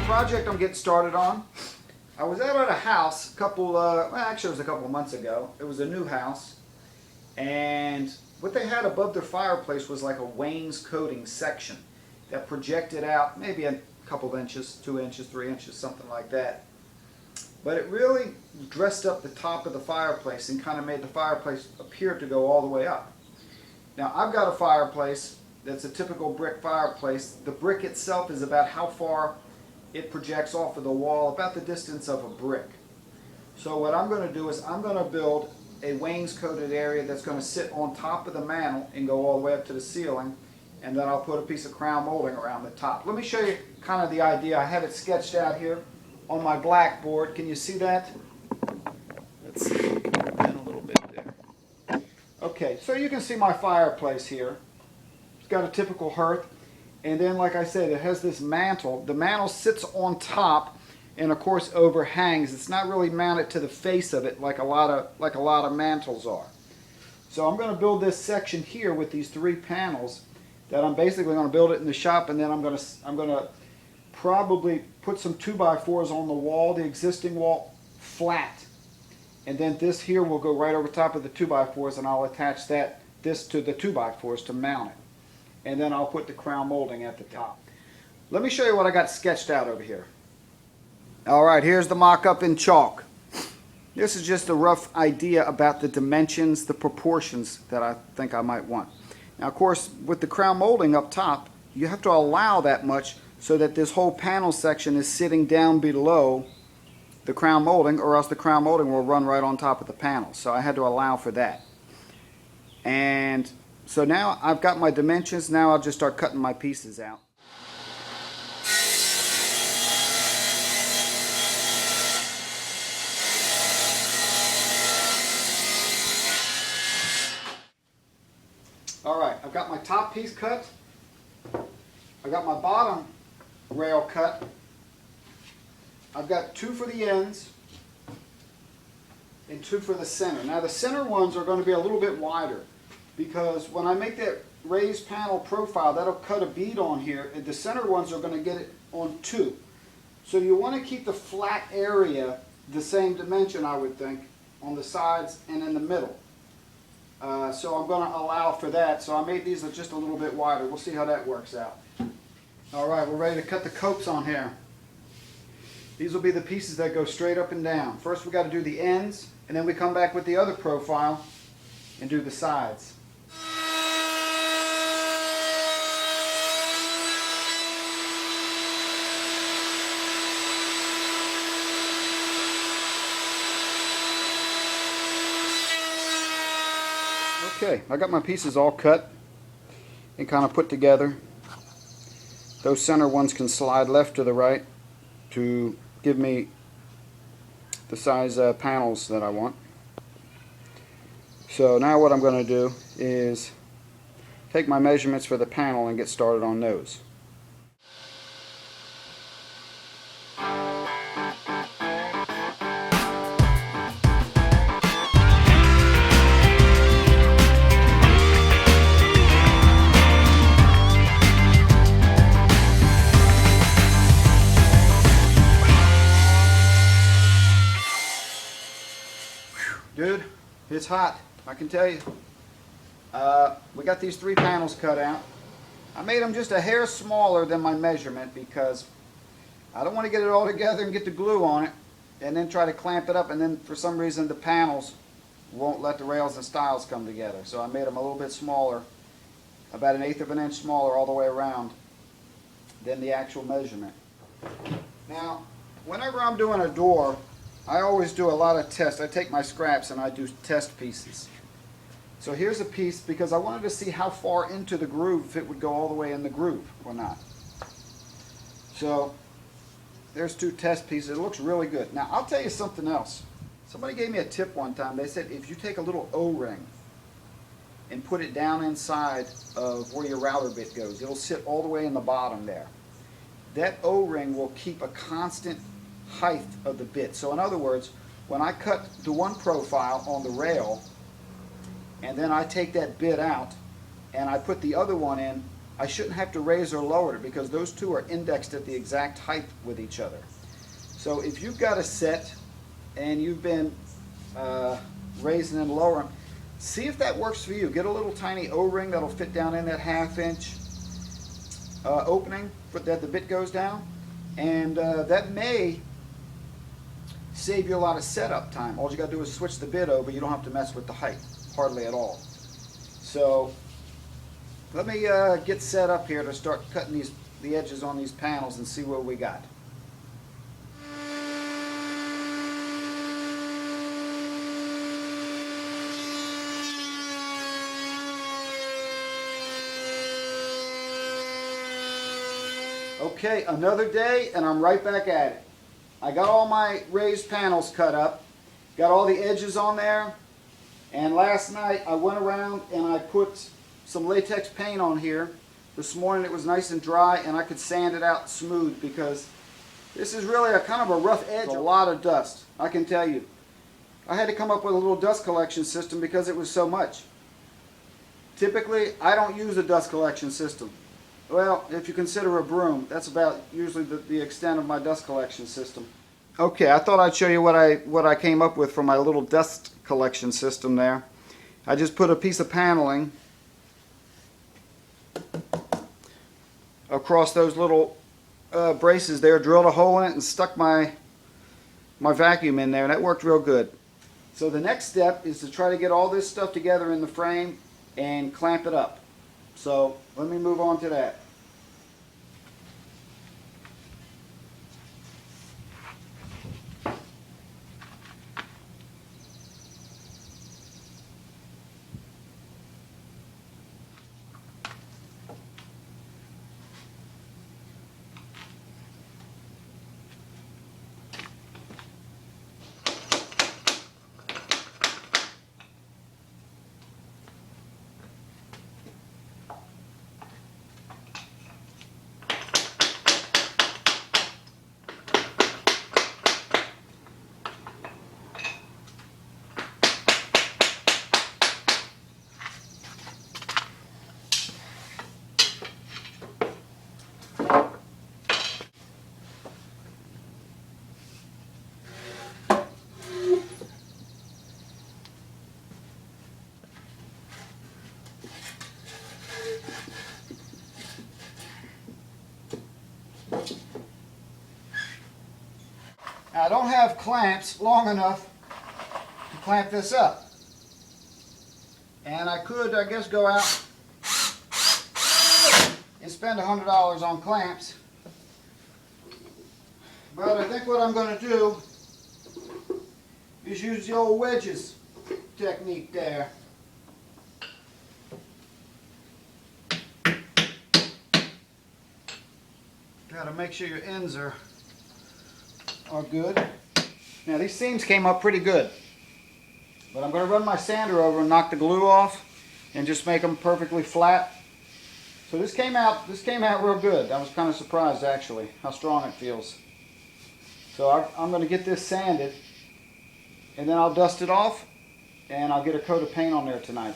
Project I'm getting started on. I was out at a house actually it was a couple of months ago. It was a new house, and what they had above their fireplace was like a wainscoting section that projected out maybe a couple of inches, 2 inches, 3 inches, something like that. But it really dressed up the top of the fireplace and kind of made the fireplace appear to go all the way up. Now I've got a fireplace that's a typical brick fireplace. The brick itself is about how far it projects off of the wall, about the distance of a brick. So what I'm going to do is I'm going to build a wainscoted area that's going to sit on top of the mantel and go all the way up to the ceiling, and then I'll put a piece of crown molding around the top. Let me show you kind of the idea. I have it sketched out here on my blackboard. Can you see that? Let's see, in a little bit there. Okay, so you can see my fireplace here. It's got a typical hearth. And then, like I said, it has this mantle. The mantle sits on top and, of course, overhangs. It's not really mounted to the face of it like a lot of mantles are. So I'm going to build this section here with these 3 panels that I'm basically going to build it in the shop, and then I'm going to probably put some 2x4s on the wall, the existing wall, flat. And then this here will go right over top of the 2x4s, and I'll attach this to the 2x4s to mount it. And then I'll put the crown molding at the top. Let me show you what I got sketched out over here. Alright, here's the mock-up in chalk. This is just a rough idea about the dimensions, the proportions that I think I might want. Now, of course, with the crown molding up top, you have to allow that much so that this whole panel section is sitting down below the crown molding, or else the crown molding will run right on top of the panel. So I had to allow for that. And so now I've got my dimensions. Now I'll just start cutting my pieces out. Alright, I've got my top piece cut. I've got my bottom rail cut. I've got 2 for the ends and 2 for the center. Now the center ones are going to be a little bit wider, because when I make that raised panel profile, that'll cut a bead on here, and the center ones are going to get it on 2. So you want to keep the flat area the same dimension, I would think, on the sides and in the middle. So I'm going to allow for that. So I made these just a little bit wider. We'll see how that works out. Alright, we're ready to cut the copes on here. These will be the pieces that go straight up and down. First we got to do the ends, and then we come back with the other profile and do the sides. Okay, I got my pieces all cut and kind of put together. Those center ones can slide left to the right to give me the size panels that I want. So now what I'm going to do is take my measurements for the panel and get started on those. Dude, it's hot, I can tell you. We got these 3 panels cut out. I made them just a hair smaller than my measurement because I don't want to get it all together and get the glue on it and then try to clamp it up, and then for some reason the panels won't let the rails and stiles come together. So I made them a little bit smaller, about 1/8 of an inch smaller all the way around than the actual measurement. Now, whenever I'm doing a door, I always do a lot of tests. I take my scraps and I do test pieces. So here's a piece because I wanted to see how far into the groove, if it would go all the way in the groove or not. So there's 2 test pieces. It looks really good. Now I'll tell you something else. Somebody gave me a tip one time. They said if you take a little O-ring and put it down inside of where your router bit goes. It'll sit all the way in the bottom there. That O-ring will keep a constant height of the bit. So in other words, when I cut the one profile on the rail and then I take that bit out and I put the other one in, I shouldn't have to raise or lower it because those two are indexed at the exact height with each other. So if you've got a set and you've been raising and lowering, see if that works for you. Get a little tiny O-ring that'll fit down in that 1/2 inch opening that the bit goes down, and that may save you a lot of setup time. All you got to do is switch the bit over. You don't have to mess with the height hardly at all. So let me get set up here to start cutting the edges on these panels and see what we got. Okay, another day and I'm right back at it. I got all my raised panels cut up, got all the edges on there, and last night I went around and I put some latex paint on here. This morning it was nice and dry and I could sand it out smooth because this is really a kind of a rough edge. A lot of dust, I can tell you. I had to come up with a little dust collection system because it was so much. Typically I don't use a dust collection system. Well, if you consider a broom, that's about usually the extent of my dust collection system. Okay, I thought I'd show you what I came up with for my little dust collection system there. I just put a piece of paneling across those little braces there, drilled a hole in it and stuck my vacuum in there, and that worked real good. So the next step is to try to get all this stuff together in the frame and clamp it up. So let me move on to that. Now, I don't have clamps long enough to clamp this up. And I could, I guess, go out and spend $100 on clamps. But I think what I'm going to do is use the old wedges technique there. Got to make sure your ends are good. Now these seams came up pretty good, but I'm going to run my sander over and knock the glue off and just make them perfectly flat. So this came out real good. I was kind of surprised actually how strong it feels. So I'm going to get this sanded and then I'll dust it off and I'll get a coat of paint on there tonight.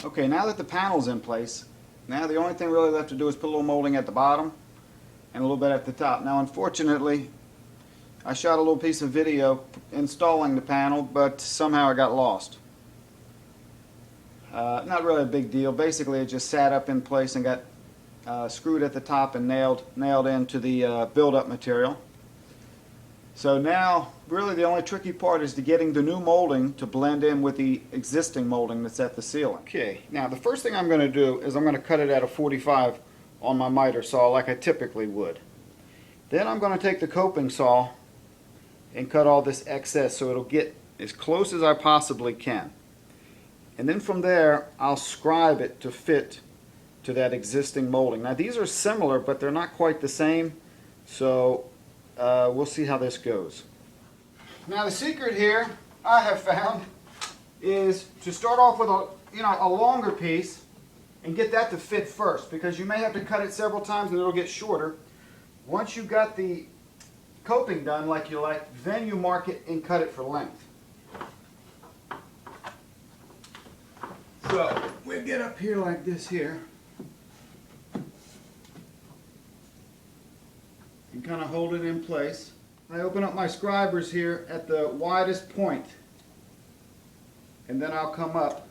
Okay, now that the panel's in place, now the only thing really left to do is put a little molding at the bottom and a little bit at the top. Now unfortunately, I shot a little piece of video installing the panel, but somehow it got lost. Not really a big deal. Basically it just sat up in place and got screwed at the top and nailed into the build-up material. So now, really the only tricky part is to getting the new molding to blend in with the existing molding that's at the ceiling. Okay, now the first thing I'm going to do is I'm going to cut it at a 45 on my miter saw like I typically would. Then I'm going to take the coping saw and cut all this excess so it'll get as close as I possibly can. And then from there, I'll scribe it to fit to that existing molding. Now these are similar, but they're not quite the same, so we'll see how this goes. Now the secret here I have found is to start off with a longer piece and get that to fit first, because you may have to cut it several times and it'll get shorter. Once you got the coping done like you like, then you mark it and cut it for length. So we get up here like this here and kind of hold it in place. I open up my scribers here at the widest point, and then I'll come up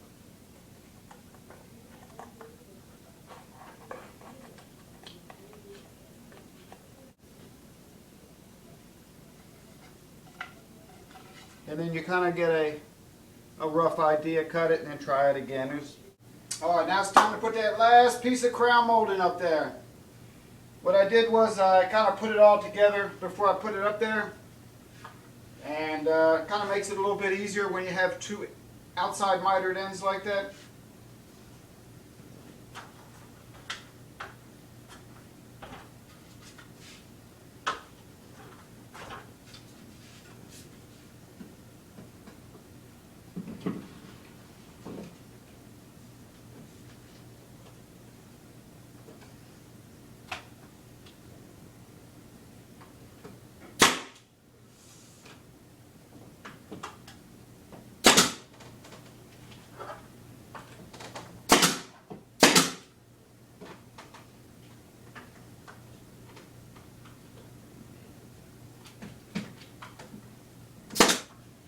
and then you kind of get a rough idea, cut it, and then try it again. Alright, now it's time to put that last piece of crown molding up there. What I did was I kind of put it all together before I put it up there, and kind of makes it a little bit easier when you have two outside mitered ends like that.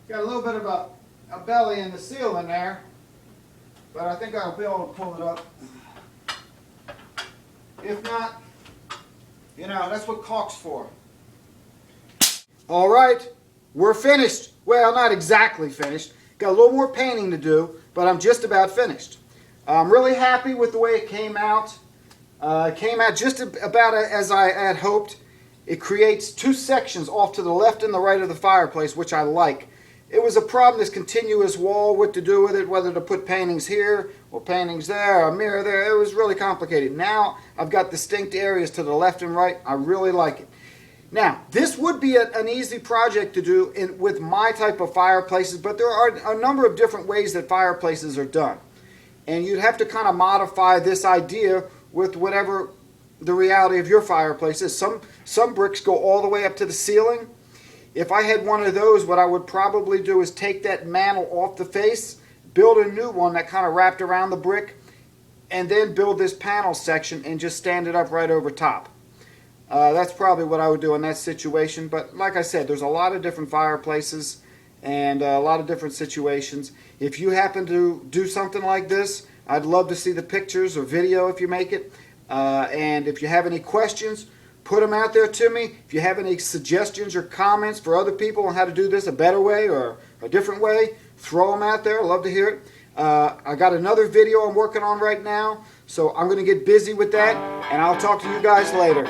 Got a little bit of a belly in the ceiling there, but I think I'll be able to pull it up. If not, that's what caulk's for. Alright, we're finished. Well, not exactly finished. Got a little more painting to do, but I'm just about finished. I'm really happy with the way it came out. It came out just about as I had hoped. It creates two sections off to the left and the right of the fireplace, which I like. It was a problem, this continuous wall, what to do with it, whether to put paintings here or paintings there, a mirror there. It was really complicated. Now I've got distinct areas to the left and right. I really like it. Now, this would be an easy project to do with my type of fireplaces, but there are a number of different ways that fireplaces are done. And you'd have to kind of modify this idea with whatever the reality of your fireplace is. Some bricks go all the way up to the ceiling. If I had one of those, what I would probably do is take that mantle off the face, build a new one that kind of wrapped around the brick, and then build this panel section and just stand it up right over top. That's probably what I would do in that situation. But like I said, there's a lot of different fireplaces and a lot of different situations. If you happen to do something like this, I'd love to see the pictures or video if you make it. And if you have any questions, put them out there to me. If you have any suggestions or comments for other people on how to do this a better way or a different way, throw them out there. I'd love to hear it. I got another video I'm working on right now, so I'm going to get busy with that, and I'll talk to you guys later.